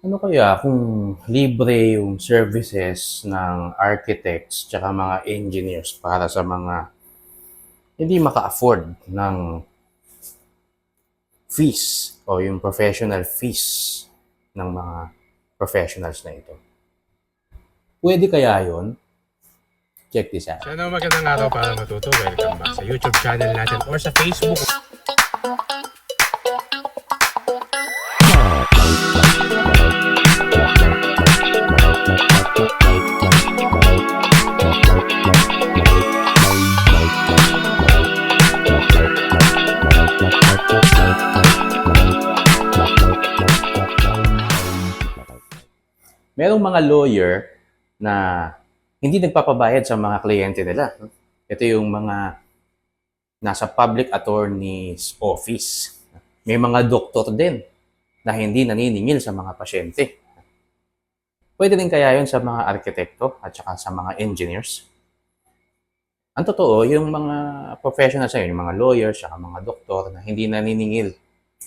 Ano kaya kung libre yung services ng architects tsaka mga engineers para sa mga hindi maka-afford ng fees o yung professional fees ng mga professionals na ito? Pwede kaya yon? Check this out. So magandang araw para matuto. Welcome back sa YouTube channel natin or sa Facebook. Merong mga lawyer na hindi nagpapabayad sa mga kliyente nila. Ito yung mga nasa public attorney's office. May mga doktor din na hindi naniningil sa mga pasyente. Pwede din kaya yun sa mga arkitekto at saka sa mga engineers? Ang totoo, yung mga professionals na yun, yung mga lawyers, saka mga doktor na hindi naniningil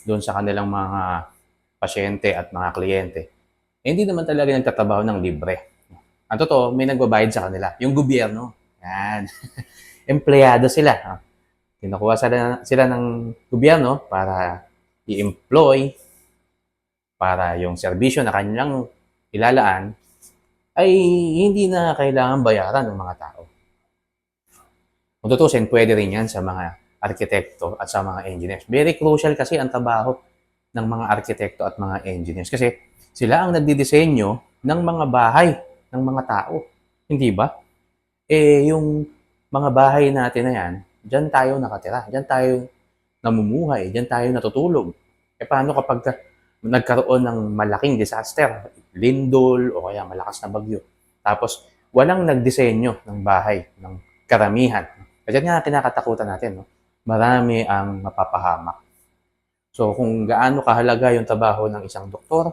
doon sa kanilang mga pasyente at mga kliyente, eh, hindi naman talaga nagtatrabaho ng libre. Ang totoo, may nagbabayad sa kanila. Yung gobyerno. Yan. Empleyado sila. Kinukuha sila ng gobyerno para i-employ, para yung serbisyo na kanilang ilalaan ay hindi na kailangan bayaran ng mga tao. Kung tutusin, pwede rin yan sa mga arkitekto at sa mga engineers. Very crucial kasi ang trabaho ng mga arkitekto at mga engineers kasi sila ang nagdidisenyo ng mga bahay ng mga tao. Hindi ba? Eh, yung mga bahay natin na yan, dyan tayo nakatira, dyan tayo namumuhay, dyan tayo natutulog. Eh, paano kapag nagkaroon ng malaking disaster, lindol o kaya malakas na bagyo, tapos walang nagdisenyo ng bahay, ng karamihan. Kasi nga kinakatakutan natin, no? Marami ang mapapahamak. So kung gaano kahalaga yung trabaho ng isang doktor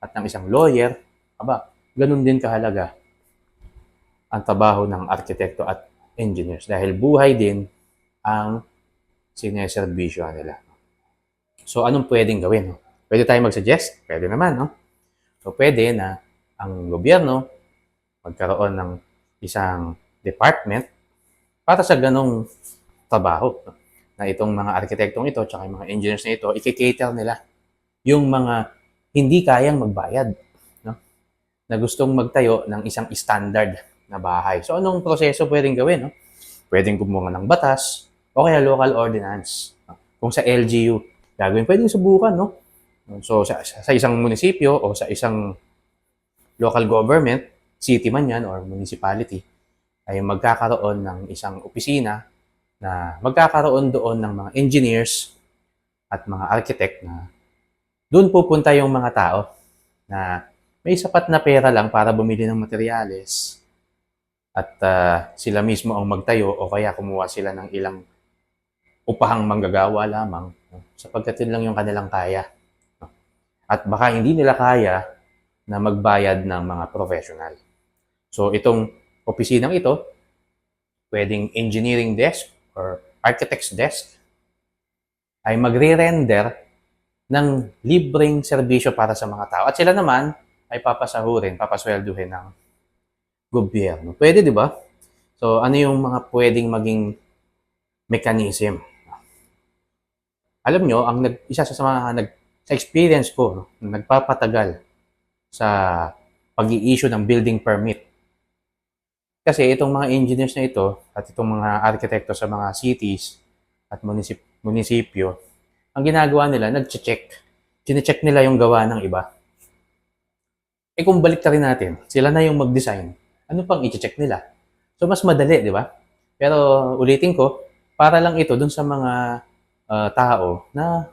at ng isang lawyer, aba, ganun din kahalaga ang trabaho ng arkitekto at engineers dahil buhay din ang sineserbisyo nila. So anong pwedeng gawin? No? Pwede tayo mag-suggest? Pwede naman, no? So pwede na ang gobyerno magkaroon ng isang department para sa ganong trabaho. No? Na itong mga arkitektong ito at mga engineers na ito, i-cater nila yung mga hindi kayang magbayad. No? Na gustong magtayo ng isang standard na bahay. So anong proseso pwedeng gawin? No? Pwedeng gumawa ng batas o kaya local ordinance. No? Kung sa LGU, gagawin, pwedeng subukan. No? So sa isang munisipyo o sa isang local government, city man yan or municipality, ay magkakaroon ng isang opisina na magkakaroon doon ng mga engineers at mga architect na doon pupunta yung mga tao na may sapat na pera lang para bumili ng materyales at sila mismo ang magtayo o kaya kumuha sila ng ilang upahang manggagawa lamang, no? Sapagkat yun lang yung kanilang kaya. No? At baka hindi nila kaya na magbayad ng mga professional. So itong opisinang ito, pwedeng engineering desk or architect's desk, ay magre-render ng libreng serbisyo para sa mga tao. At sila naman ay papasahurin, papaswelduhin ng gobyerno. Pwede, di ba? So, ano yung mga pwedeng maging mechanism? Alam nyo, isa sa mga sa experience ko, no, nagpapatagal sa pag-i-issue ng building permit. Kasi itong mga engineers na ito at itong mga arkitekto sa mga cities at munisipyo, ang ginagawa nila, nag-check. Chine-check nila yung gawa ng iba. Eh kung balik rin natin, sila na yung mag-design, ano pang i-check nila? So mas madali, di ba? Pero ulitin ko, para lang ito dun sa mga tao na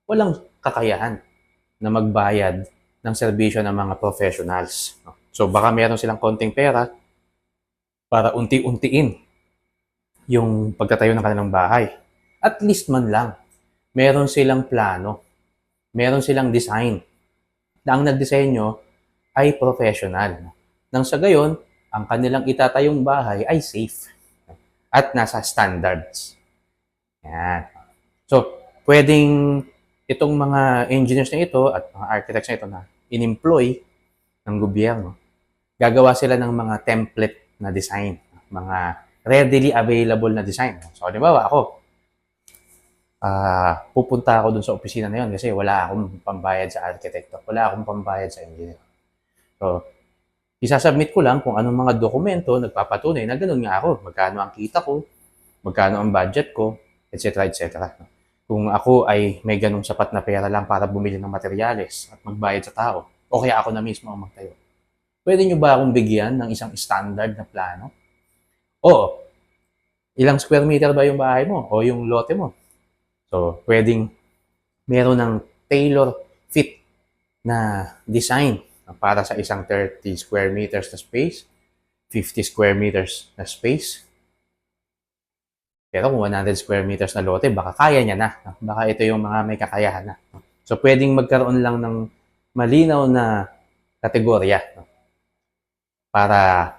walang kakayahan na magbayad ng serbisyo ng mga professionals. So baka meron silang konting pera para unti-untiin yung pagtatayo ng kanilang bahay. At least man lang, meron silang plano, meron silang design na ang nagdisenyo ay professional. Nang sa gayon, ang kanilang itatayong bahay ay safe at nasa standards. Yan. So, pwedeng itong mga engineers na ito at mga architects na ito na in-employ ng gobyerno, gagawa sila ng mga template na design, mga readily available na design. So, halimbawa ako, pupunta ako dun sa opisina na yun kasi wala akong pambayad sa arkitekto, wala akong pambayad sa engineer. So, isasubmit ko lang kung anong mga dokumento nagpapatunay na ganun nga ako, magkano ang kita ko, magkano ang budget ko, etc. etc. Kung ako ay may ganung sapat na pera lang para bumili ng materyales at magbayad sa tao, o kaya ako na mismo ang magtayo, pwede nyo ba akong bigyan ng isang standard na plano? O, ilang square meter ba yung bahay mo o yung lote mo? So, pwedeng meron ng tailor fit na design para sa isang 30 square meters na space, 50 square meters na space. Pero kung 100 square meters na lote, baka kaya niya na. Baka ito yung mga may kakayahan na. So, pwedeng magkaroon lang ng malinaw na kategorya para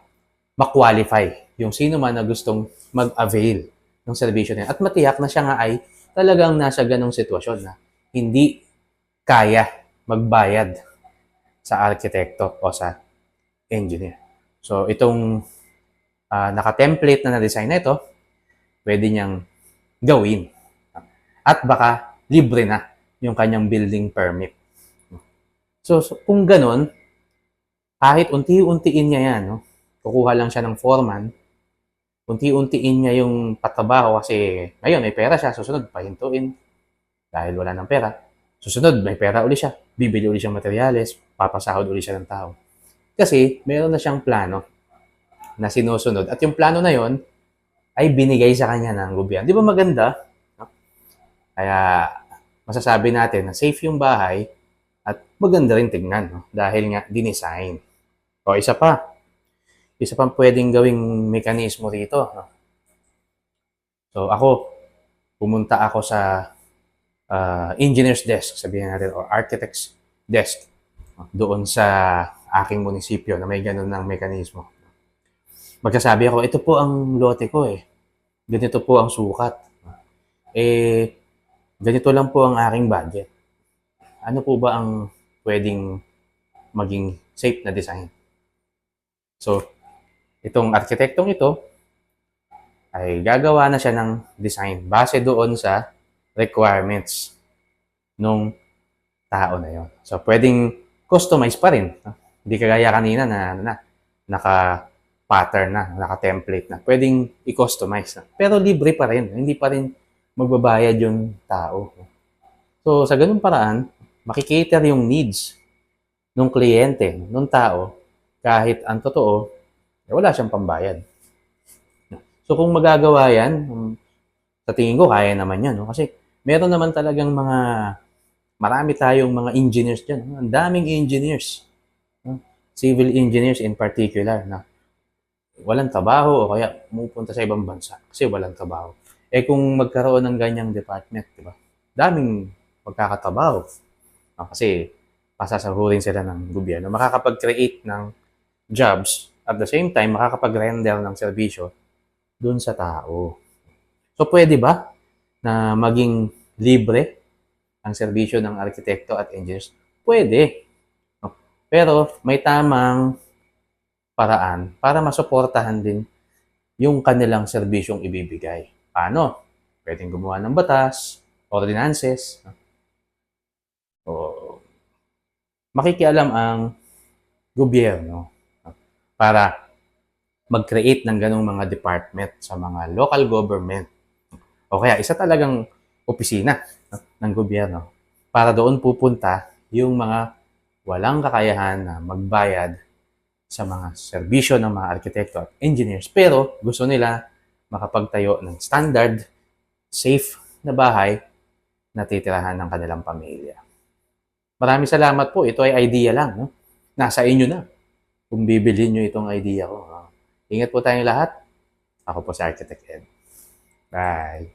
ma-qualify yung sino man na gustong mag-avail ng serbisyo niya. At matiyak na siya nga ay talagang nasa ganong sitwasyon na hindi kaya magbayad sa arkitekto o sa engineer. So, itong naka-template na na-design na ito, pwede niyang gawin. At baka libre na yung kanyang building permit. So kung ganun, kahit unti-untiin niya yan, no? Kukuha lang siya ng foreman, unti-untiin niya yung patrabaho kasi ngayon may pera siya, susunod pahintuin dahil wala ng pera. Susunod may pera uli siya, bibili uli siya ng materyales, papasahod uli siya ng tao. Kasi meron na siyang plano na sinusunod at yung plano na yon ay binigay sa kanya ng gobyerno. Di ba maganda? No? Kaya masasabi natin na safe yung bahay at maganda rin tignan, no? Dahil nga dinesign. O isa pang pwedeng gawing mekanismo rito. No? So ako, pumunta ako sa engineer's desk, sabihin natin, or architect's desk doon sa aking munisipyo na may ganun ng mekanismo. Magsasabi ako, ito po ang lote ko eh. Ganito po ang sukat. Ganito lang po ang aking budget. Ano po ba ang pwedeng maging safe na design? So, itong arkitektong ito ay gagawa na siya ng design base doon sa requirements nung tao na yon. So, pwedeng customize pa rin. Hindi kagaya kanina na naka-pattern na, naka-template na. Pwedeng i-customize na. Pero libre pa rin. Hindi pa rin magbabayad yung tao. So, sa ganung paraan, makikater yung needs ng kliyente, ng tao, kahit ang totoo, wala siyang pambayad. So, kung magagawa yan, sa tingin ko, kaya naman yan. No? Kasi meron naman talagang marami tayong mga engineers dyan. Ang daming engineers. Civil engineers in particular na walang trabaho o kaya pumupunta sa ibang bansa kasi walang trabaho. Kung magkaroon ng ganyang department, di ba? Daming magkakatrabaho. Kasi pasasahurin sila ng gobyerno. Makakapag-create ng jobs at the same time makakapag-render ng serbisyo dun sa tao. So pwede ba na maging libre ang serbisyo ng arkitekto at engineers? Pwede. Pero may tamang paraan para masuportahan din yung kanilang serbisyong ibibigay. Paano? Pwedeng gumawa ng batas, ordinances, o makikialam ang gobyerno para mag-create ng ganong mga department sa mga local government. O kaya isa talagang opisina ng gobyerno para doon pupunta yung mga walang kakayahan na magbayad sa mga serbisyo ng mga arkitekto at engineers pero gusto nila makapagtayo ng standard, safe na bahay na titirahan ng kanilang pamilya. Maraming salamat po. Ito ay idea lang. No? Nasa inyo na kung bibilhin nyo itong idea ko. Ingat po tayong lahat. Ako po si Architect Ed. Bye.